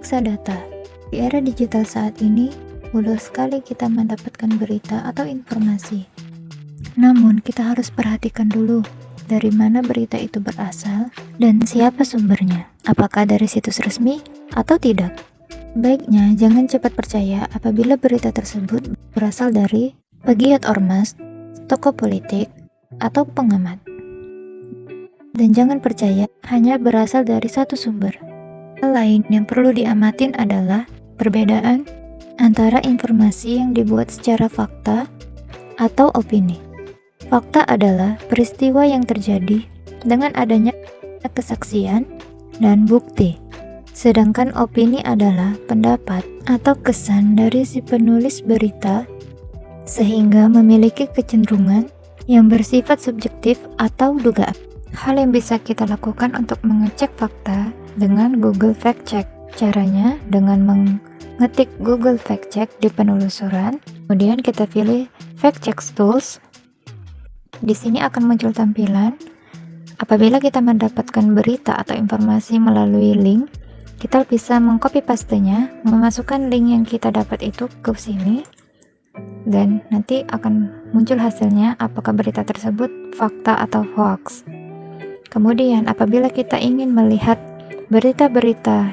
memeriksa data. Di era digital saat ini, mudah sekali kita mendapatkan berita atau informasi. Namun, kita harus perhatikan dulu dari mana berita itu berasal dan siapa sumbernya. Apakah dari situs resmi atau tidak? Baiknya, jangan cepat percaya apabila berita tersebut berasal dari pegiat ormas, tokoh politik, atau pengamat. Dan jangan percaya hanya berasal dari satu sumber. Hal lain yang perlu diamatin adalah perbedaan antara informasi yang dibuat secara fakta atau opini. Fakta adalah peristiwa yang terjadi dengan adanya kesaksian dan bukti. Sedangkan opini adalah pendapat atau kesan dari si penulis berita sehingga memiliki kecenderungan yang bersifat subjektif atau dugaan. Hal yang bisa kita lakukan untuk mengecek fakta dengan Google Fact Check. Caranya dengan mengetik Google Fact Check di penelusuran, kemudian kita pilih Fact Check Tools. Di sini akan muncul tampilan. Apabila kita mendapatkan berita atau informasi melalui link, kita bisa mengcopy pastenya, memasukkan link yang kita dapat itu ke sini, dan nanti akan muncul hasilnya apakah berita tersebut fakta atau hoax. Kemudian apabila kita ingin melihat berita-berita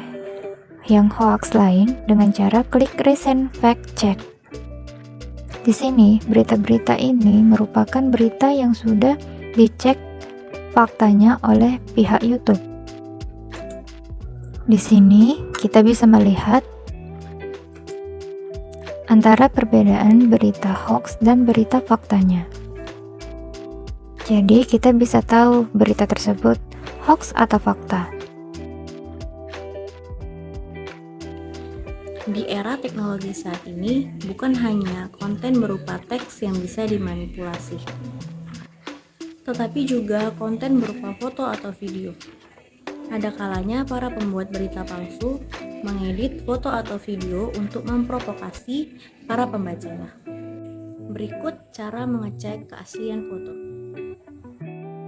yang hoax lain dengan cara klik Recent Fact Check. Di sini berita-berita ini merupakan berita yang sudah dicek faktanya oleh pihak YouTube. Di sini kita bisa melihat antara perbedaan berita hoax dan berita faktanya. Jadi kita bisa tahu berita tersebut hoax atau fakta. Di era teknologi saat ini, bukan hanya konten berupa teks yang bisa dimanipulasi, tetapi juga konten berupa foto atau video. Ada kalanya para pembuat berita palsu mengedit foto atau video untuk memprovokasi para pembacanya. Berikut cara mengecek keaslian foto.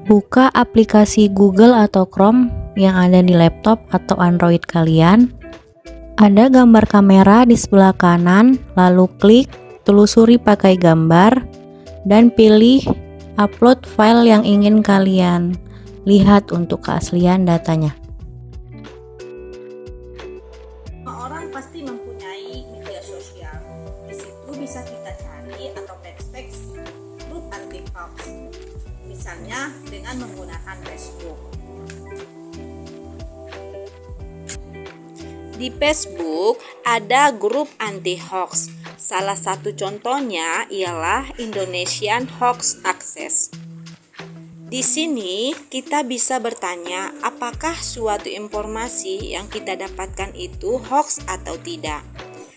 Buka aplikasi Google atau Chrome yang ada di laptop atau Android kalian. Ada gambar kamera di sebelah kanan, lalu klik, telusuri pakai gambar, dan pilih upload file yang ingin kalian lihat untuk keaslian datanya. Semua orang pasti mempunyai media sosial. Di situ bisa kita cari atau teks grup anti hoax. Misalnya dengan menggunakan Facebook. Di Facebook ada grup anti hoax. Salah satu contohnya ialah Indonesian Hoax Access. Di sini kita bisa bertanya apakah suatu informasi yang kita dapatkan itu hoax atau tidak.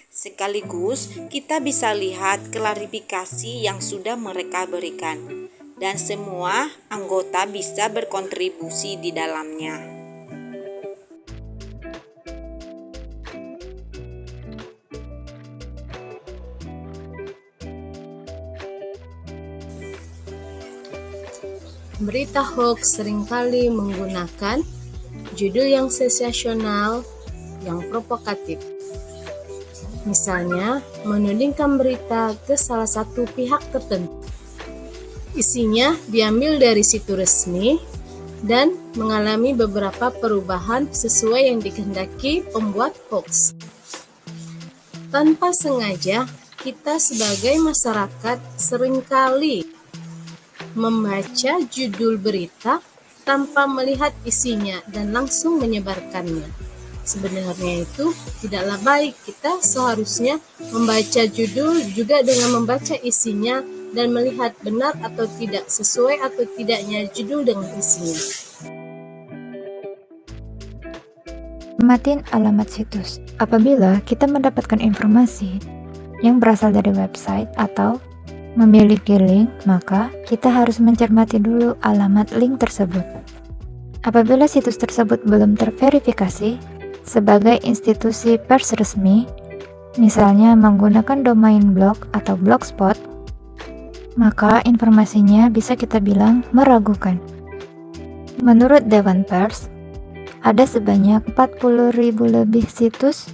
Sekaligus kita bisa lihat klarifikasi yang sudah mereka berikan. Dan semua anggota bisa berkontribusi di dalamnya. Berita hoax seringkali menggunakan judul yang sensasional, yang provokatif. Misalnya, menudingkan berita ke salah satu pihak tertentu. Isinya diambil dari situs resmi dan mengalami beberapa perubahan sesuai yang dikehendaki pembuat hoax. Tanpa sengaja, kita sebagai masyarakat seringkali membaca judul berita tanpa melihat isinya dan langsung menyebarkannya. Sebenarnya itu tidaklah baik. Kita seharusnya membaca judul juga dengan membaca isinya dan melihat benar atau tidak, sesuai atau tidaknya judul dengan isinya. Amatin alamat situs. Apabila kita mendapatkan informasi yang berasal dari website atau memiliki link, maka kita harus mencermati dulu alamat link tersebut. Apabila situs tersebut belum terverifikasi sebagai institusi pers resmi, misalnya menggunakan domain blog atau blogspot, maka informasinya bisa kita bilang meragukan. Menurut Dewan Pers, ada sebanyak 40.000 lebih situs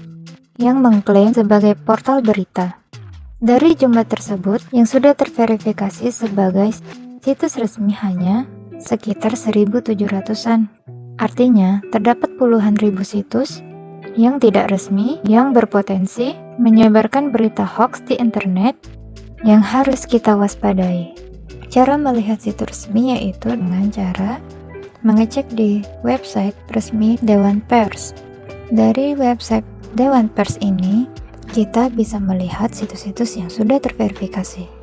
yang mengklaim sebagai portal berita. Dari jumlah tersebut, yang sudah terverifikasi sebagai situs resmi hanya sekitar 1.700-an. Artinya, terdapat puluhan ribu situs yang tidak resmi yang berpotensi menyebarkan berita hoax di internet yang harus kita waspadai. Cara melihat situs resmi yaitu dengan cara mengecek di website resmi Dewan Pers. Dari website Dewan Pers ini, kita bisa melihat situs-situs yang sudah terverifikasi.